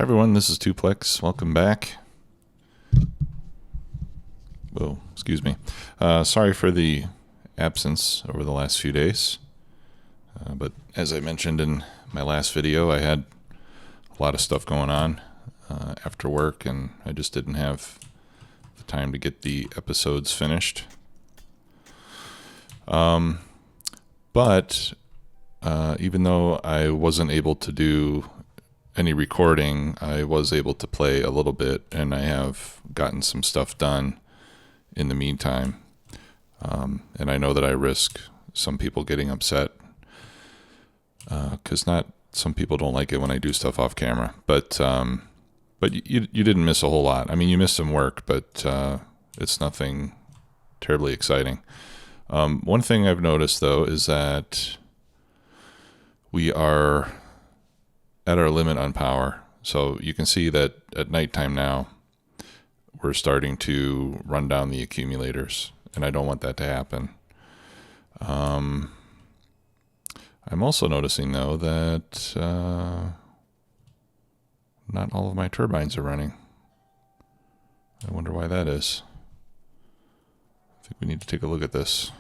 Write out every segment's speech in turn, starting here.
Hi everyone, this is Tuplex. Welcome back. Whoa, excuse me. Sorry for the absence over the last few days. But as I mentioned in my last video, I had a lot of stuff going on after work, and I just didn't have the time to get the episodes finished. But even though I wasn't able to do any recording, I was able to play a little bit, and I have gotten some stuff done in the meantime. And I know that I risk some people getting upset because not some people don't like it when I do stuff off camera. But you didn't miss a whole lot. I mean, you missed some work, but it's nothing terribly exciting. One thing I've noticed, though, is that we are at our limit on power. So you can see that at nighttime now, we're starting to run down the accumulators, and I don't want that to happen. I'm also noticing, though, that not all of my turbines are running. I wonder why that is. I think we need to take a look at this.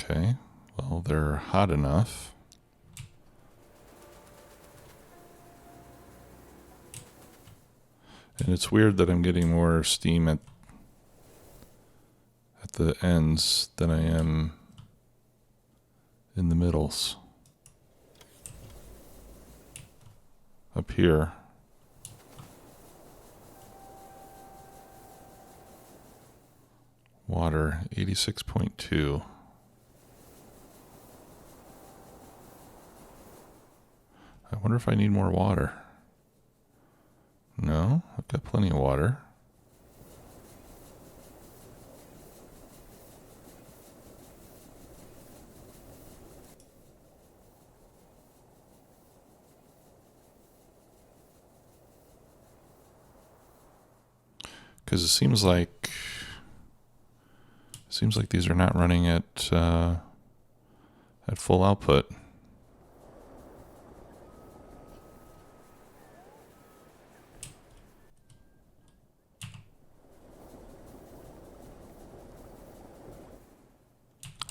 Okay, well, they're hot enough. And it's weird that I'm getting more steam at the ends than I am in the middles. Up here, water 86.2. I wonder if I need more water. No, I've got plenty of water. Because it seems like these are not running at full output.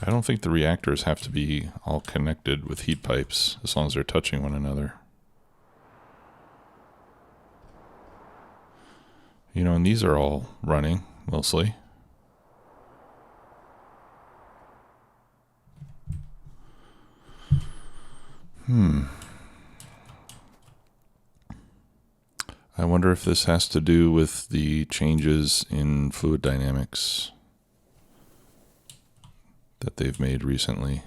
I don't think the reactors have to be all connected with heat pipes as long as they're touching one another. You know, and these are all running, mostly. I wonder if this has to do with the changes in fluid dynamics that they've made recently.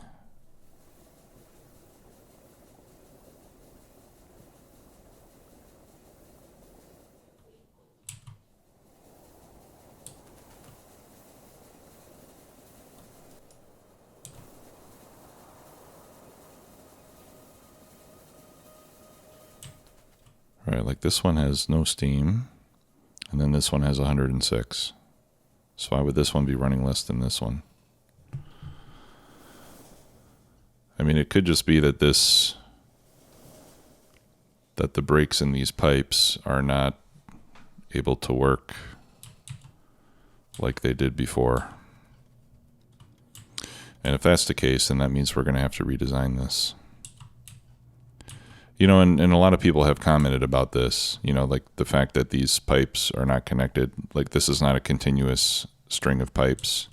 Right, like this one has no steam, and then this one has 106. So why would this one be running less than this one? I mean, it could just be that the brakes in these pipes are not able to work like they did before. And if that's the case, then that means we're going to have to redesign this. You know, and a lot of people have commented about this, you know, like the fact that these pipes are not connected. Like, this is not a continuous string of pipes.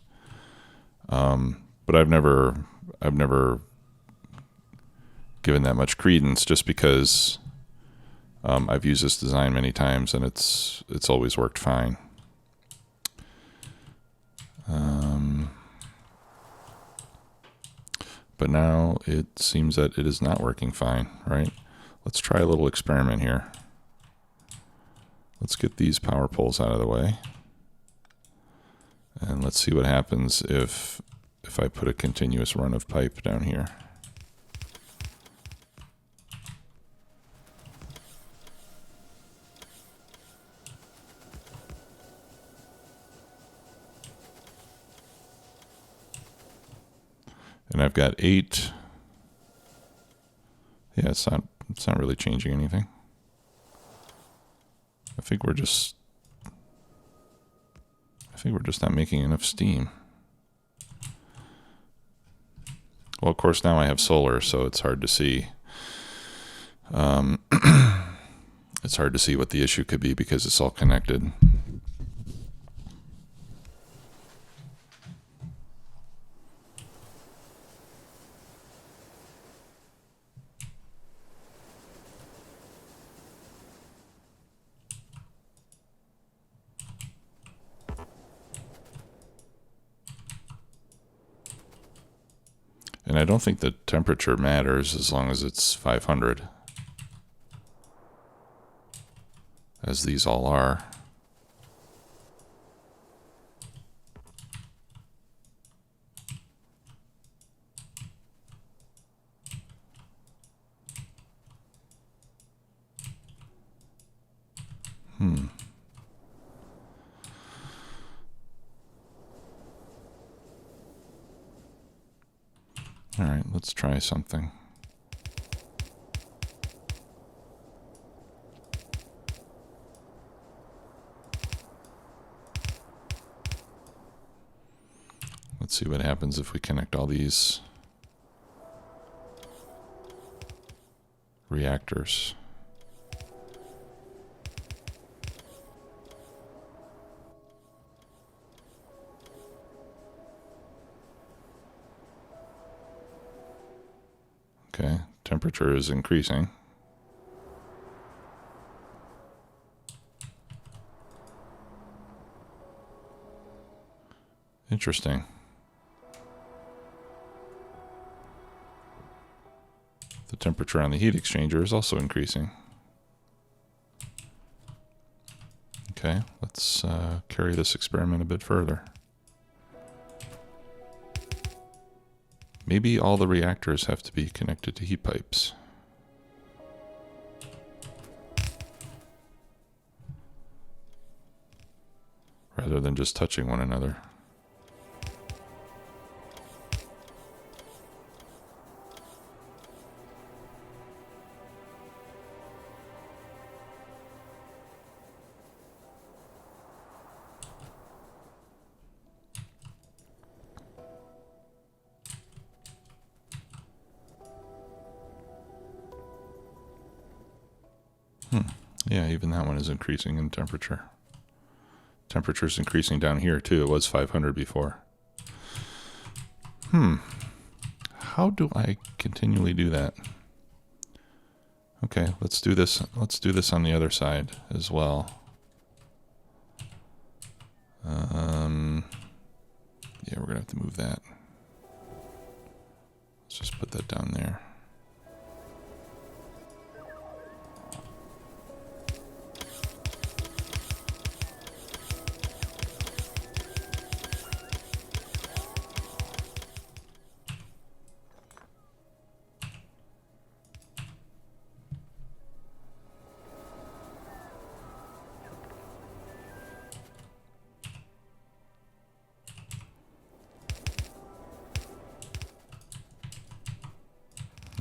But I've never given that much credence, just because I've used this design many times and it's always worked fine. But now it seems that it is not working fine, right? Let's try a little experiment here. Let's get these power poles out of the way. And let's see what happens if if I put a continuous run of pipe down here. And I've got 8. Yeah, it's not really changing anything. I think we're just not making enough steam. Well, of course now I have solar, so it's hard to see. It's hard to see what the issue could be because it's all connected. And I don't think the temperature matters as long as it's 500, as these all are. All right, let's try something. Let's see what happens if we connect all these reactors. Okay, temperature is increasing. Interesting. The temperature on the heat exchanger is also increasing. Okay, let's carry this experiment a bit further. Maybe all the reactors have to be connected to heat pipes. Rather than just touching one another. Yeah, even that one is increasing in temperature. Temperature's increasing down here too. It was 500 before. How do I continually do that? Okay, let's do this. Let's do this on the other side as well. Yeah, we're gonna have to move that. Let's just put that down there.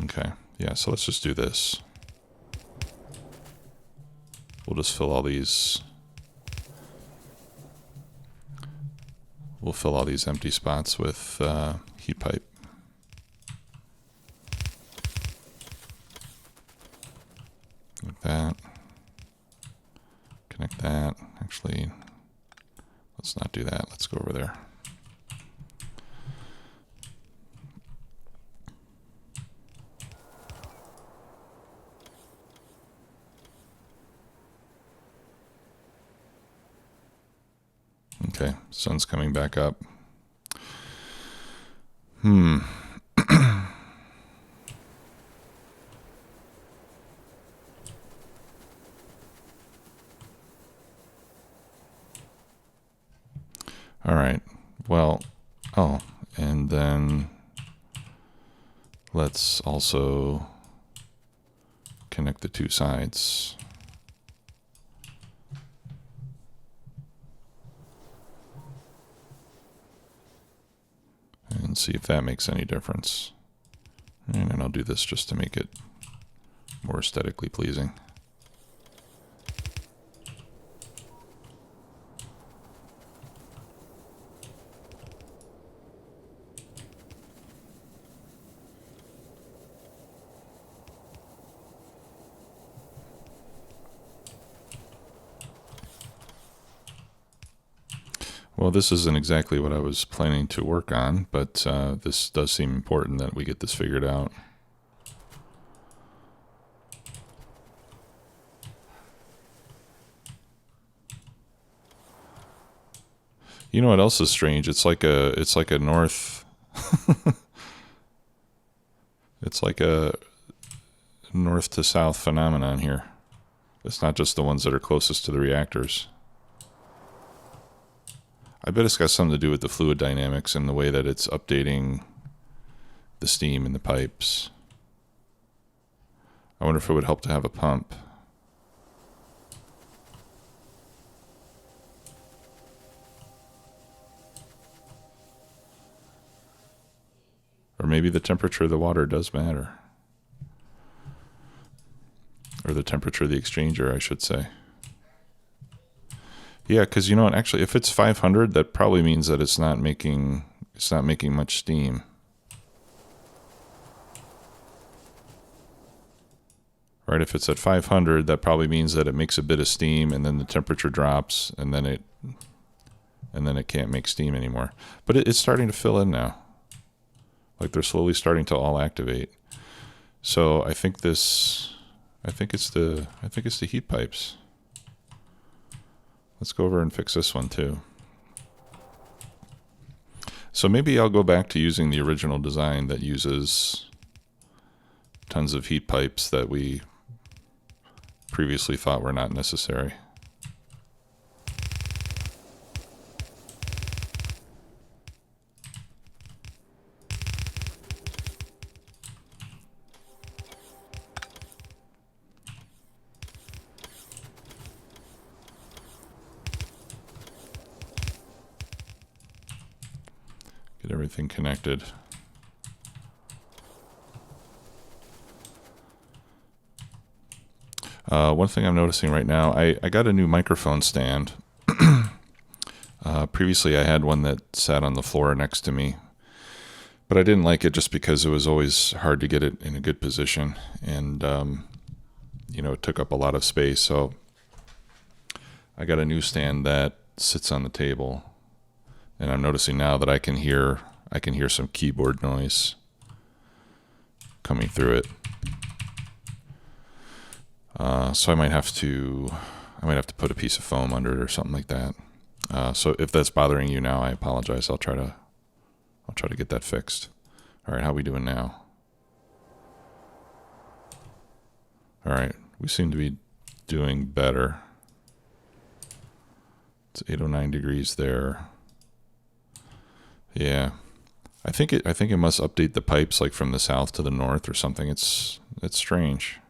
Okay, yeah, so let's just do this. We'll just fill all these. We'll fill all these empty spots with heat pipe. Like that. Connect that. Actually, let's not do that. Let's go over there. Okay, sun's coming back up. All right. Well, oh, And then let's also connect the two sides. And see if that makes any difference. And then I'll do this just to make it more aesthetically pleasing. Well, this isn't exactly what I was planning to work on, but this does seem important that we get this figured out. You know what else is strange? It's like a north. It's like a north to south phenomenon here. It's not just the ones that are closest to the reactors. I bet it's got something to do with the fluid dynamics and the way that it's updating the steam in the pipes. I wonder if it would help to have a pump. Or maybe the temperature of the water does matter. Or the temperature of the exchanger, I should say. Yeah, because you know what? Actually, if it's 500, that probably means that it's not making much steam. Right? If it's at 500, that probably means that it makes a bit of steam, and then the temperature drops, and then it can't make steam anymore. But it's starting to fill in now. Like they're slowly starting to all activate. So I think it's the heat pipes. Let's go over and fix this one too. So maybe I'll go back to using the original design that uses tons of heat pipes that we previously thought were not necessary. Get everything connected. One thing I'm noticing right now, I got a new microphone stand. Previously I had one that sat on the floor next to me, but I didn't like it just because it was always hard to get it in a good position, and it took up a lot of space. So I got a new stand that sits on the table, and I'm noticing now that I can hear some keyboard noise coming through it. So I might have to put a piece of foam under it or something like that. So if that's bothering you now, I apologize. I'll try to get that fixed. All right, how are we doing now? All right, we seem to be doing better. It's 809 degrees there. Yeah, I think it must update the pipes like from the south to the north or something. It's strange.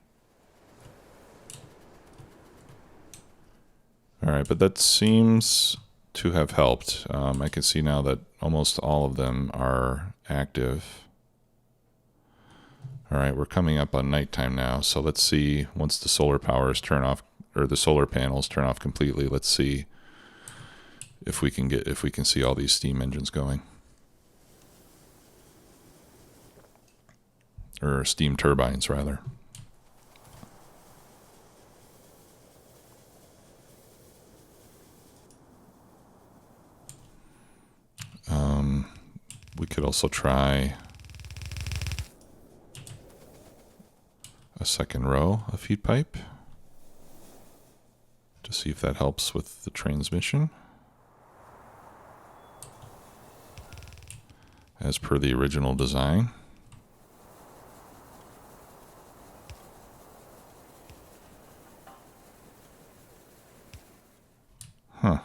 All right, but that seems to have helped. I can see now that almost all of them are active. All right, we're coming up on nighttime now, so let's see, once the solar powers turn off, or the solar panels turn off completely, let's see if we can see all these steam engines going. Or steam turbines, rather. We could also try a second row of heat pipe to see if that helps with the transmission. As per the original design. Huh.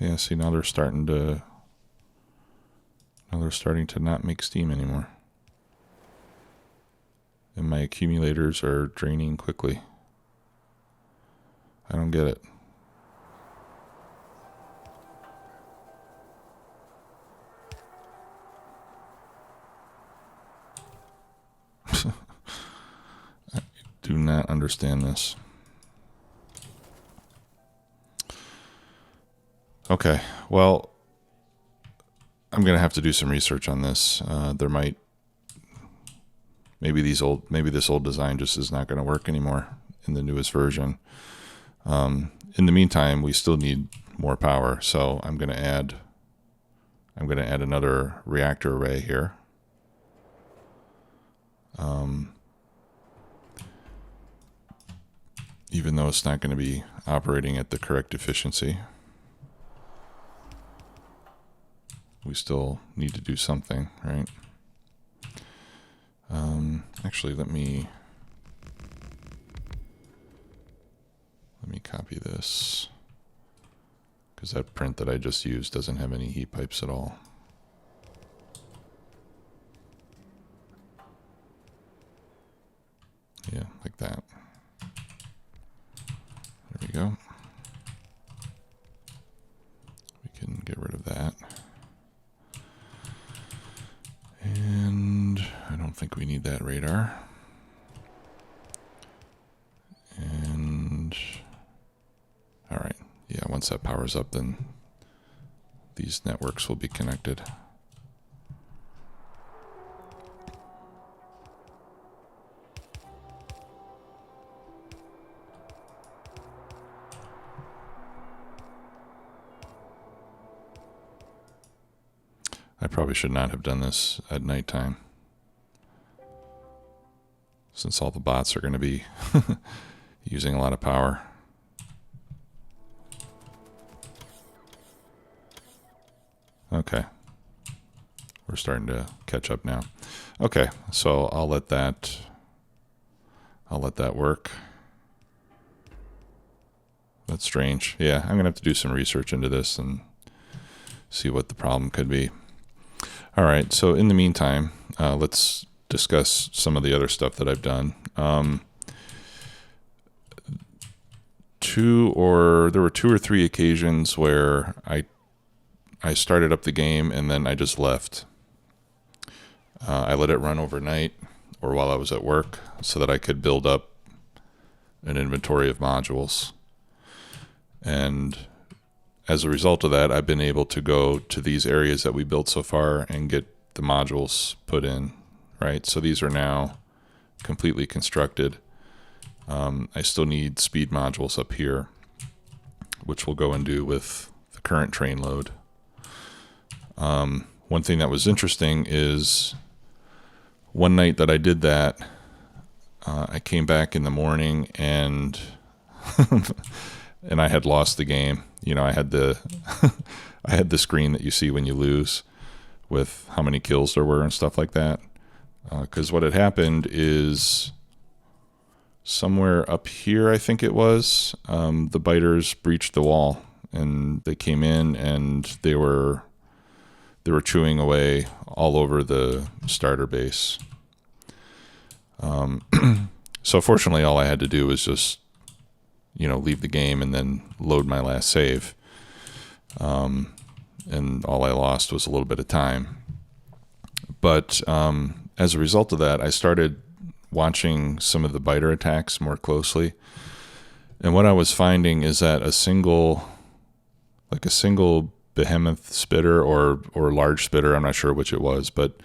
Yeah, see, now they're starting to Well, they're starting to not make steam anymore. And my accumulators are draining quickly. I don't get it. I do not understand this. Okay, well, I'm gonna have to do some research on this. Maybe this old design just is not gonna work anymore in the newest version. In the meantime, we still need more power, so I'm gonna add another reactor array here. Even though it's not going to be operating at the correct efficiency, we still need to do something, right? Actually, let me copy this, because that print that I just used doesn't have any heat pipes at all. Yeah, like that. There we go. We can get rid of that. And I don't think we need that radar. And all right, yeah, once that powers up, then these networks will be connected. I probably should not have done this at nighttime, since all the bots are going to be using a lot of power. Okay, we're starting to catch up now. Okay, so I'll let that work. That's strange. Yeah, I'm gonna have to do some research into this and see what the problem could be. All right, so in the meantime, let's discuss some of the other stuff that I've done. There were 2 or 3 occasions where I started up the game and then I just left. I let it run overnight or while I was at work so that I could build up an inventory of modules. And as a result of that, I've been able to go to these areas that we built so far and get the modules put in, right? So these are now completely constructed. I still need speed modules up here, which we'll go and do with the current train load. One thing that was interesting is one night that I did that, I came back in the morning and and I had lost the game. You know, I had the I had the screen that you see when you lose with how many kills there were and stuff like that. Because what had happened is somewhere up here, I think it was, the biters breached the wall and they came in and they were chewing away all over the starter base. So fortunately, all I had to do was just, leave the game and then load my last save. And all I lost was a little bit of time. But as a result of that, I started watching some of the biter attacks more closely. And what I was finding is that a single behemoth spitter or large spitter, I'm not sure which it was, but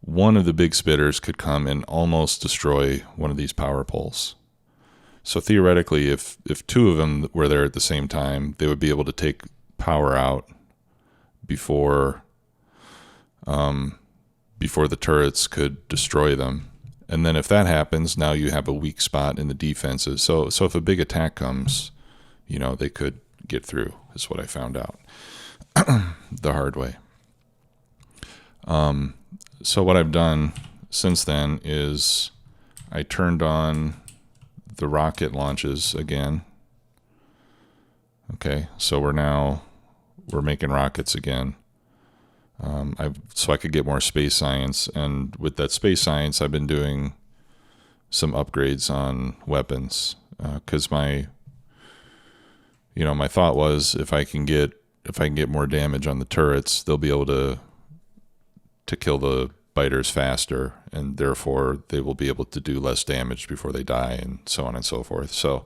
one of the big spitters could come and almost destroy one of these power poles. So theoretically, if 2 of them were there at the same time, they would be able to take power out before the turrets could destroy them. And then if that happens, now you have a weak spot in the defenses. So if a big attack comes, they could get through, is what I found out the hard way. So what I've done since then is I turned on the rocket launches again. Okay, so we're making rockets again. So I could get more space science, and with that space science, I've been doing some upgrades on weapons because my thought was if I can get more damage on the turrets, they'll be able to kill the biters faster, and therefore they will be able to do less damage before they die, and so on and so forth. So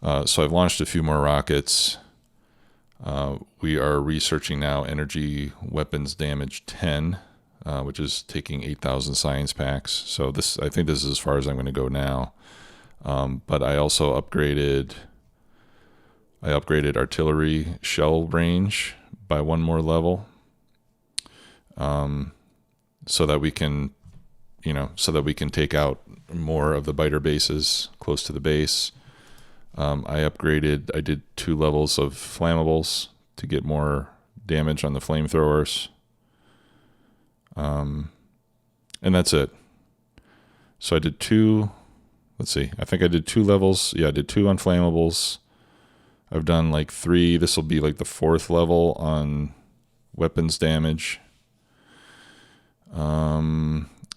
I've launched a few more rockets. We are researching now energy weapons damage 10, which is taking 8,000 science packs. So I think this is as far as I'm going to go now. But I also upgraded artillery shell range by one more level, so that we can take out more of the biter bases close to the base. I did 2 levels of flammables to get more damage on the flamethrowers. And that's it. So I did 2, I think I did 2 levels. Yeah, I did 2 on flammables. I've done like 3. This will be like the 4th level on weapons damage.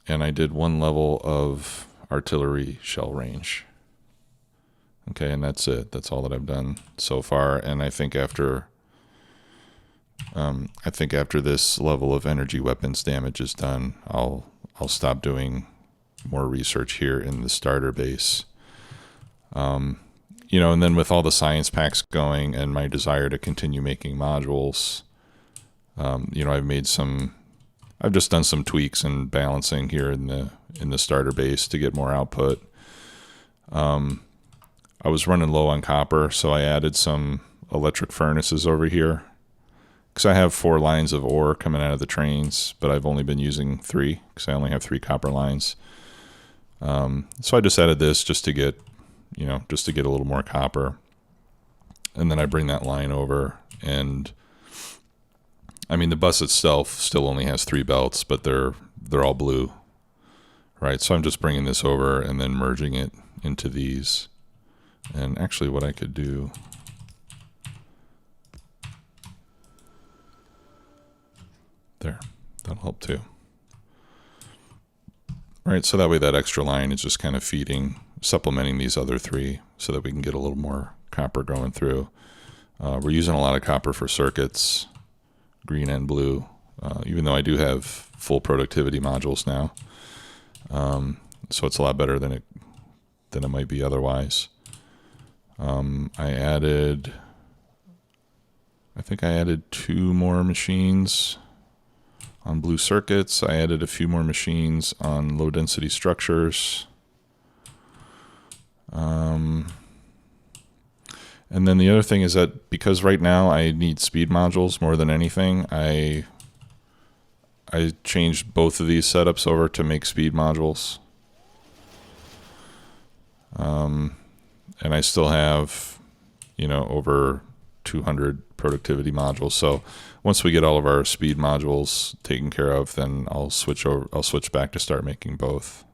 And I did 1 level of artillery shell range. Okay, and that's it. That's all that I've done so far. And I think after this level of energy weapons damage is done, I'll stop doing more research here in the starter base. And then with all the science packs going and my desire to continue making modules, I've just done some tweaks and balancing here in the starter base to get more output. I was running low on copper, so I added some electric furnaces over here because I have 4 lines of ore coming out of the trains, but I've only been using 3 because I only have 3 copper lines. So I just added this just to get a little more copper, and then I bring that line over, and I mean the bus itself still only has 3 belts, but they're all blue, right? So I'm just bringing this over and then merging it into these. And actually what I could do, there, that'll help too. Right, so that way that extra line is just kind of supplementing these other 3 so that we can get a little more copper going through. We're using a lot of copper for circuits, green and blue, even though I do have full productivity modules now. So it's a lot better than it might be otherwise. I think I added 2 more machines on blue circuits. I added a few more machines on low density structures. And then the other thing is that because right now I need speed modules more than anything, I changed both of these setups over to make speed modules. And I still have, over 200 productivity modules. So once we get all of our speed modules taken care of, then I'll switch back to start making both.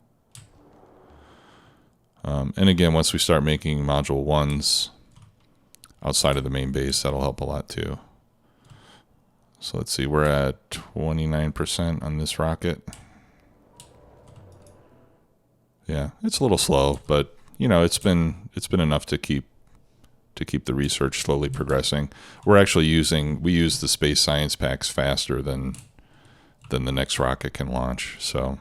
And again, once we start making module 1s outside of the main base, that'll help a lot too. So let's see, we're at 29% on this rocket. Yeah, it's a little slow, but it's been enough to keep the research slowly progressing. We use the space science packs faster than the next rocket can launch. So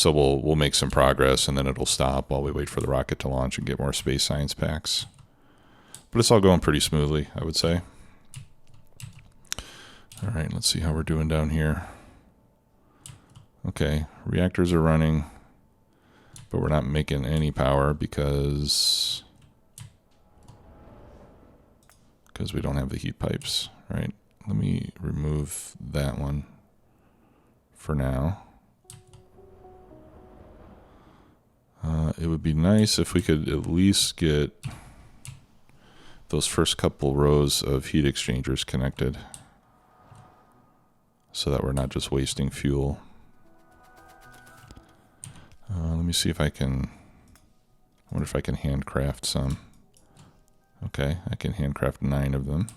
we'll make some progress, and then it'll stop while we wait for the rocket to launch and get more space science packs. But it's all going pretty smoothly, I would say. All right, let's see how we're doing down here. Okay, reactors are running, but we're not making any power because we don't have the heat pipes, right? Let me remove that one for now. It would be nice if we could at least get those first couple rows of heat exchangers connected so that we're not just wasting fuel. Let me see if I can, I wonder if I can handcraft some. Okay, I can handcraft 9 of them.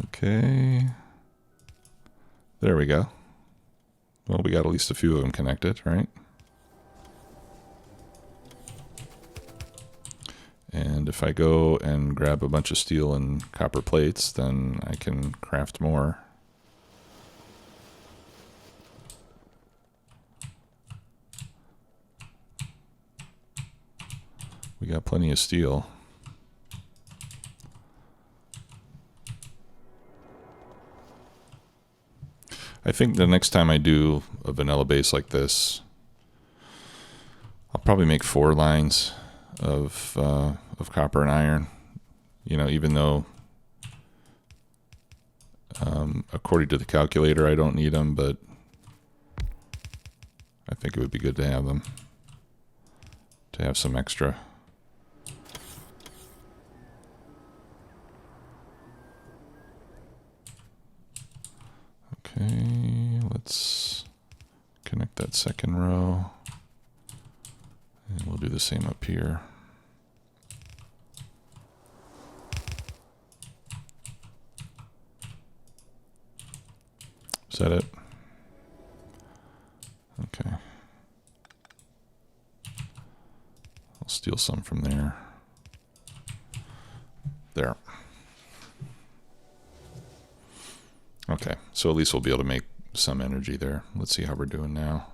Okay. There we go. Well, we got at least a few of them connected, right? And if I go and grab a bunch of steel and copper plates, then I can craft more. We got plenty of steel. I think the next time I do a vanilla base like this, I'll probably make 4 lines of copper and iron. You know, even though according to the calculator I don't need them, but I think it would be good to have them, to have some extra. Okay, let's connect that second row, and we'll do the same up here. Is that it? Okay. I'll steal some from there. There. Okay, so at least we'll be able to make some energy there. Let's see how we're doing now.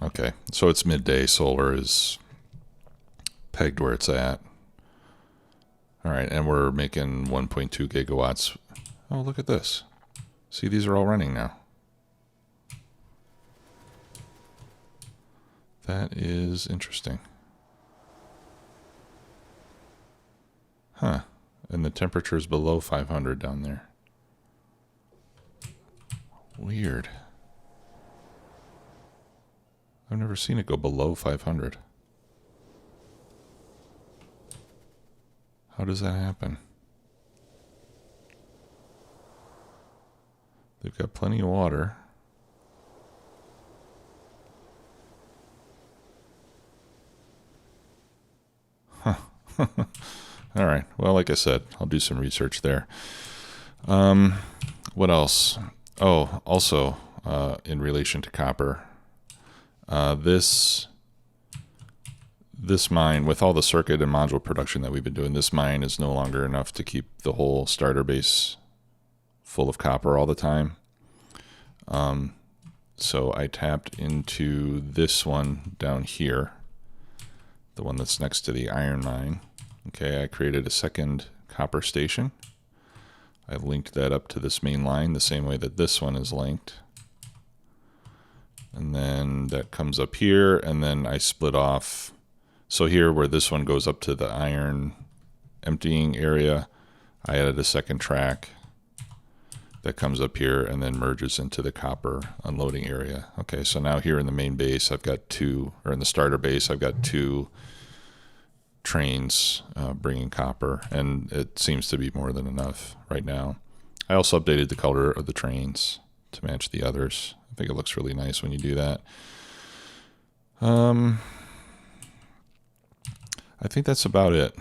Okay, so it's midday. Solar is pegged where it's at. All right, and we're making 1.2 gigawatts. Oh, look at this. See, these are all running now. That is interesting. Huh. And the temperature is below 500 down there. Weird. I've never seen it go below 500. How does that happen? They've got plenty of water. Huh. All right. Well, like I said, I'll do some research there. What else? Oh, also, in relation to copper, this mine, with all the circuit and module production that we've been doing, this mine is no longer enough to keep the whole starter base full of copper all the time. So I tapped into this one down here, the one that's next to the iron mine. Okay, I created a second copper station. I linked that up to this main line the same way that this one is linked. And then that comes up here, and then I split off. So here where this one goes up to the iron emptying area, I added a second track that comes up here and then merges into the copper unloading area. Okay, so now here in the main base, I've got 2, or in the starter base, I've got 2 trains bringing copper, and it seems to be more than enough right now. I also updated the color of the trains to match the others. I think it looks really nice when you do that. I think that's about it.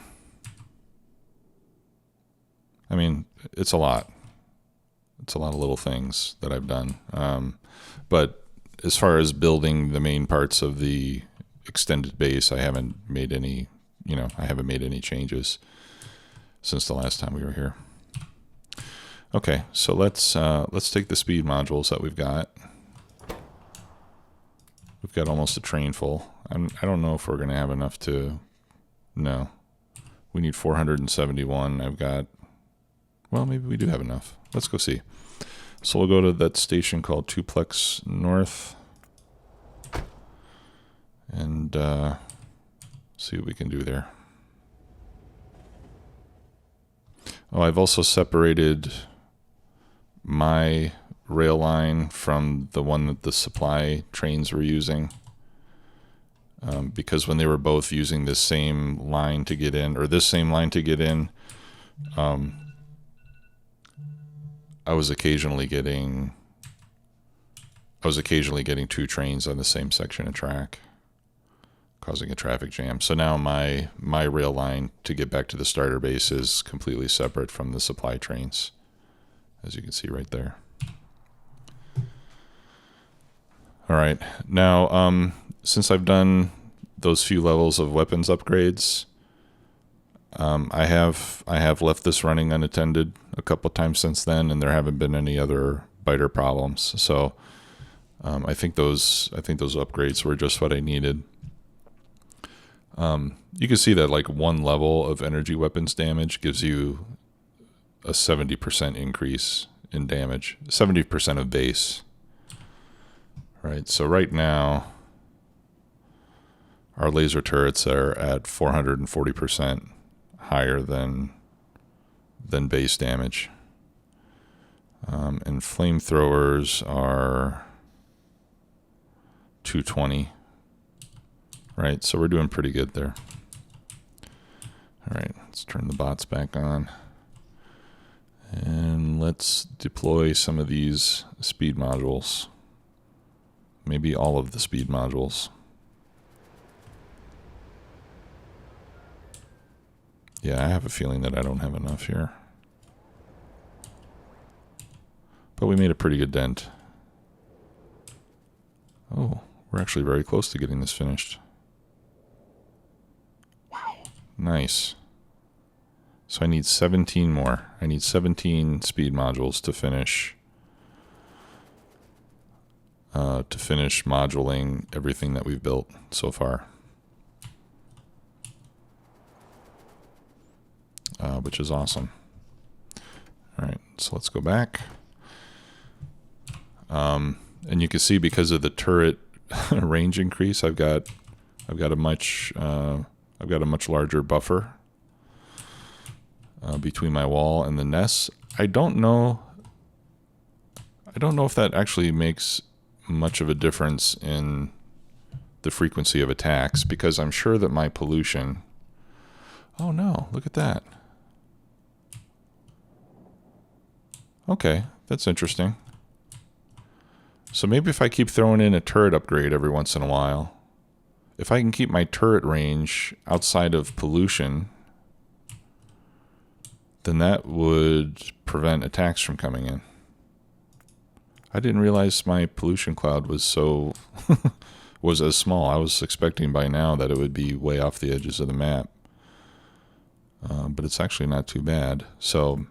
I mean, it's a lot. It's a lot of little things that I've done. But as far as building the main parts of the extended base, I haven't made any, I haven't made any changes since the last time we were here. Okay, so let's take the speed modules that we've got. We've got almost a train full. I don't know if we're going to have enough to... No. We need 471. I've got... Well, maybe we do have enough. Let's go see. So we'll go to that station called Tuplex North and see what we can do there. Oh, I've also separated my rail line from the one that the supply trains were using, because when they were both using this same line to get in, or this same line to get in, I was occasionally getting I was occasionally getting 2 trains on the same section of track, causing a traffic jam. So now my rail line to get back to the starter base is completely separate from the supply trains, as you can see right there. All right, now since I've done those few levels of weapons upgrades, I have left this running unattended a couple times since then, and there haven't been any other biter problems. So I think those upgrades were just what I needed. You can see that like one level of energy weapons damage gives you a 70% increase in damage, 70% of base. Right. So right now, our laser turrets are at 440% higher than base damage. And flamethrowers are 220. Right, so we're doing pretty good there. All right, let's turn the bots back on. And let's deploy some of these speed modules. Maybe all of the speed modules. Yeah, I have a feeling that I don't have enough here. But we made a pretty good dent. Oh, we're actually very close to getting this finished. Wow. Nice. So I need 17 more. I need 17 speed modules to finish moduling everything that we've built so far. Which is awesome. All right, so let's go back. And you can see because of the turret range increase, I've got a much larger buffer between my wall and the nests. I don't know if that actually makes much of a difference in the frequency of attacks, because I'm sure that my pollution... Oh no, look at that. Okay, that's interesting. So maybe if I keep throwing in a turret upgrade every once in a while, if I can keep my turret range outside of pollution, then that would prevent attacks from coming in. I didn't realize my pollution cloud was so was as small. I was expecting by now that it would be way off the edges of the map, but it's actually not too bad. So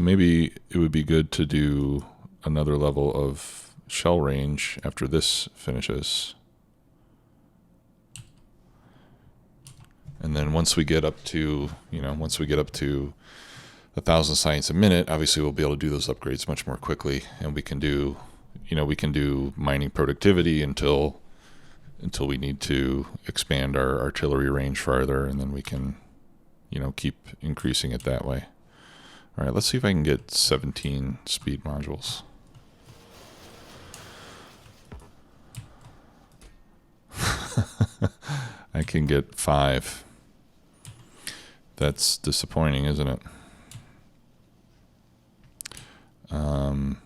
maybe it would be good to do another level of shell range after this finishes. And then once we get up to 1,000 science a minute, obviously we'll be able to do those upgrades much more quickly, and we can do mining productivity until we need to expand our artillery range farther, and then we can, keep increasing it that way. All right, let's see if I can get 17 speed modules. I can get 5. That's disappointing, isn't it? I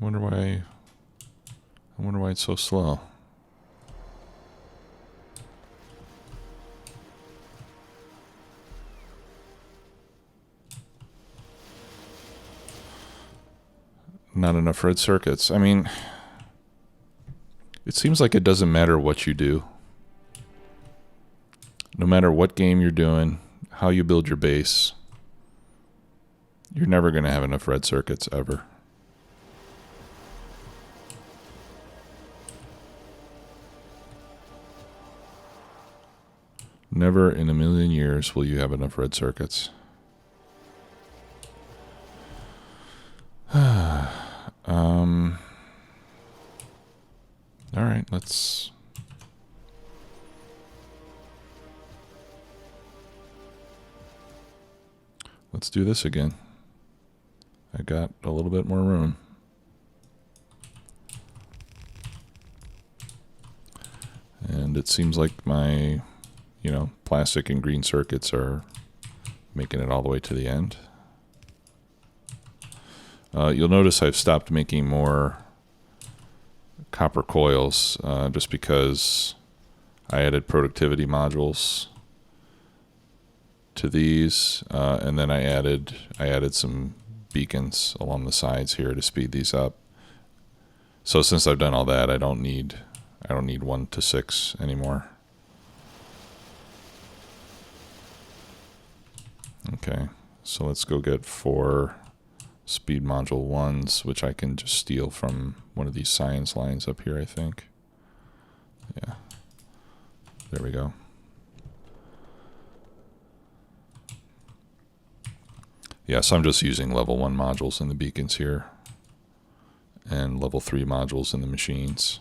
wonder why it's so slow. Not enough red circuits. I mean, it seems like it doesn't matter what you do. No matter what game you're doing, how you build your base, you're never going to have enough red circuits ever. Never in a million years will you have enough red circuits. All right, let's do this again. I got a little bit more room. And it seems like my, plastic and green circuits are making it all the way to the end. You'll notice I've stopped making more copper coils just because I added productivity modules to these, and then I added some beacons along the sides here to speed these up. So since I've done all that, I don't need 1 to 6 anymore. Okay, so let's go get 4 speed module 1s, which I can just steal from one of these science lines up here, I think. Yeah, there we go. Yeah, so I'm just using level 1 modules in the beacons here and level 3 modules in the machines.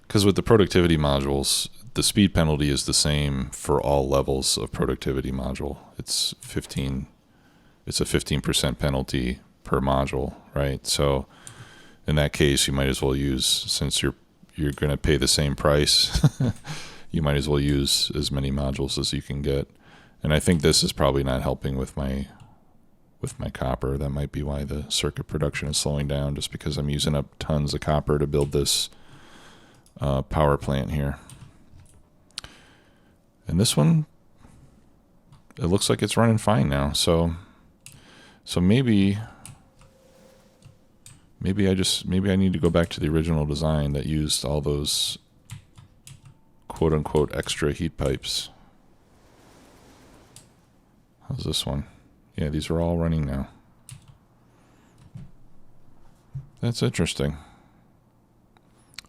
Because with the productivity modules, the speed penalty is the same for all levels of productivity module. It's a 15% penalty per module, right? So in that case, you might as well use, since you're going to pay the same price, you might as well use as many modules as you can get. And I think this is probably not helping with my copper. That might be why the circuit production is slowing down, just because I'm using up tons of copper to build this power plant here. And this one, it looks like it's running fine now. So maybe I need to go back to the original design that used all those quote unquote extra heat pipes. How's this one? Yeah, these are all running now. That's interesting.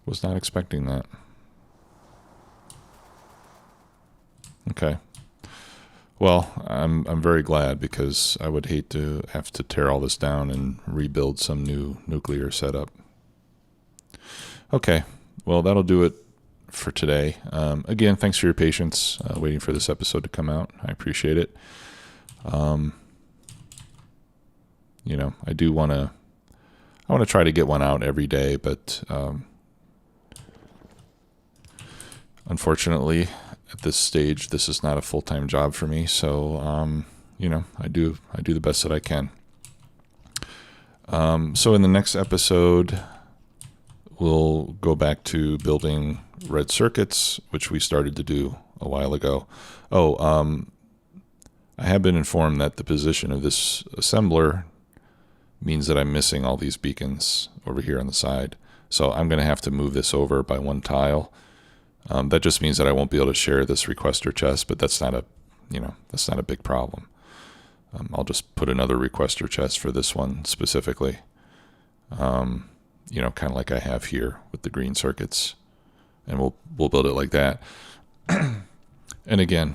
Was not expecting that. Okay. Well, I'm very glad, because I would hate to have to tear all this down and rebuild some new nuclear setup. Okay. Well, that'll do it for today. Again, thanks for your patience waiting for this episode to come out. I appreciate it. I do want to try to get one out every day, but unfortunately, at this stage, this is not a full-time job for me. So, I do the best that I can. So in the next episode, we'll go back to building red circuits, which we started to do a while ago. I have been informed that the position of this assembler means that I'm missing all these beacons over here on the side. So I'm going to have to move this over by 1 tile. That just means that I won't be able to share this requester chest, but that's not a big problem. I'll just put another requester chest for this one specifically. Kind of like I have here with the green circuits, and we'll build it like that. And again,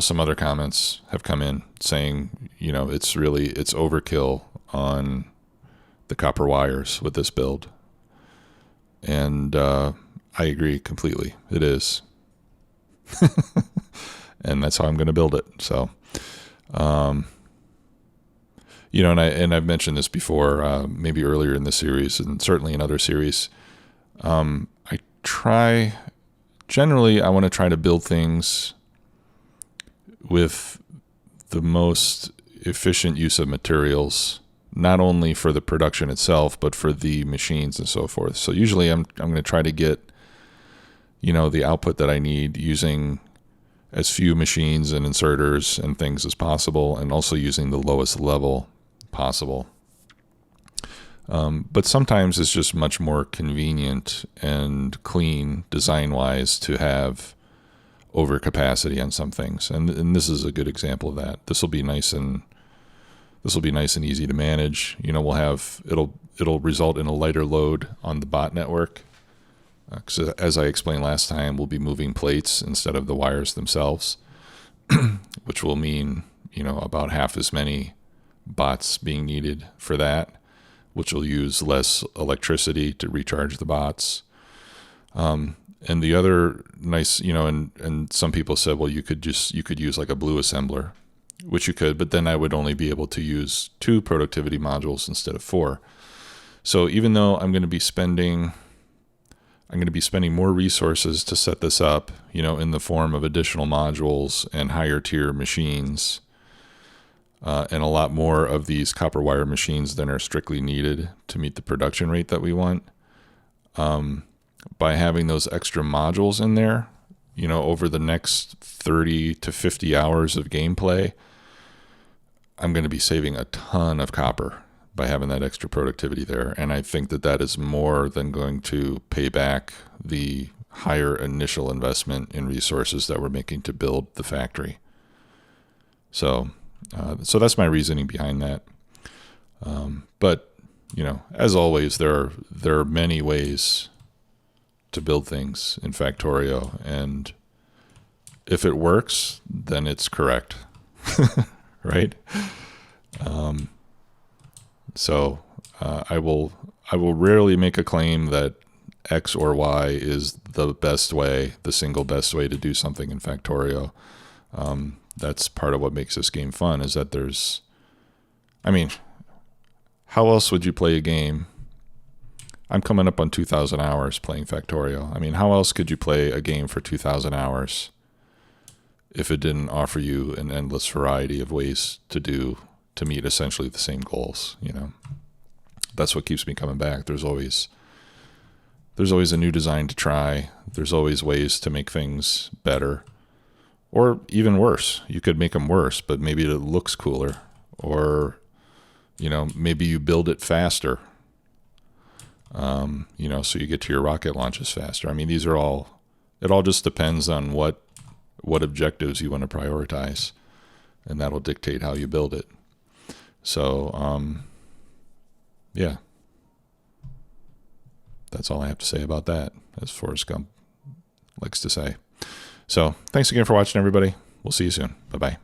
some other comments have come in saying, it's overkill on the copper wires with this build. And I agree completely. It is. And that's how I'm going to build it. So, and I've mentioned this before, maybe earlier in the series, and certainly in other series. Generally, I want to try to build things with the most efficient use of materials, not only for the production itself, but for the machines and so forth. So usually I'm going to try to get, the output that I need using as few machines and inserters and things as possible, and also using the lowest level possible. But sometimes it's just much more convenient and clean design-wise to have overcapacity on some things, and this is a good example of that. This will be nice and easy to manage. It'll result in a lighter load on the bot network, because as I explained last time, we'll be moving plates instead of the wires themselves, which will mean about half as many bots being needed for that, which will use less electricity to recharge the bots. And the other nice, and some people said, well, you could use like a blue assembler, which you could, but then I would only be able to use 2 productivity modules instead of 4. So even though I'm going to be spending more resources to set this up, in the form of additional modules and higher tier machines, and a lot more of these copper wire machines than are strictly needed to meet the production rate that we want. By having those extra modules in there, over the next 30 to 50 hours of gameplay, I'm going to be saving a ton of copper by having that extra productivity there. And I think that that is more than going to pay back the higher initial investment in resources that we're making to build the factory. So that's my reasoning behind that. But as always, there are many ways to build things in Factorio, and if it works, then it's correct, right? So I will rarely make a claim that X or Y is the best way, the single best way to do something in Factorio. That's part of what makes this game fun, is that how else would you play a game? I'm coming up on 2,000 hours playing Factorio. How else could you play a game for 2,000 hours if it didn't offer you an endless variety of ways to meet essentially the same goals? That's what keeps me coming back. There's always a new design to try. There's always ways to make things better, or even worse. You could make them worse, but maybe it looks cooler, or maybe you build it faster. So you get to your rocket launches faster. It all just depends on what objectives you want to prioritize, and that'll dictate how you build it. So, yeah, that's all I have to say about that, as Forrest Gump likes to say. So thanks again for watching, everybody. We'll see you soon. Bye-bye.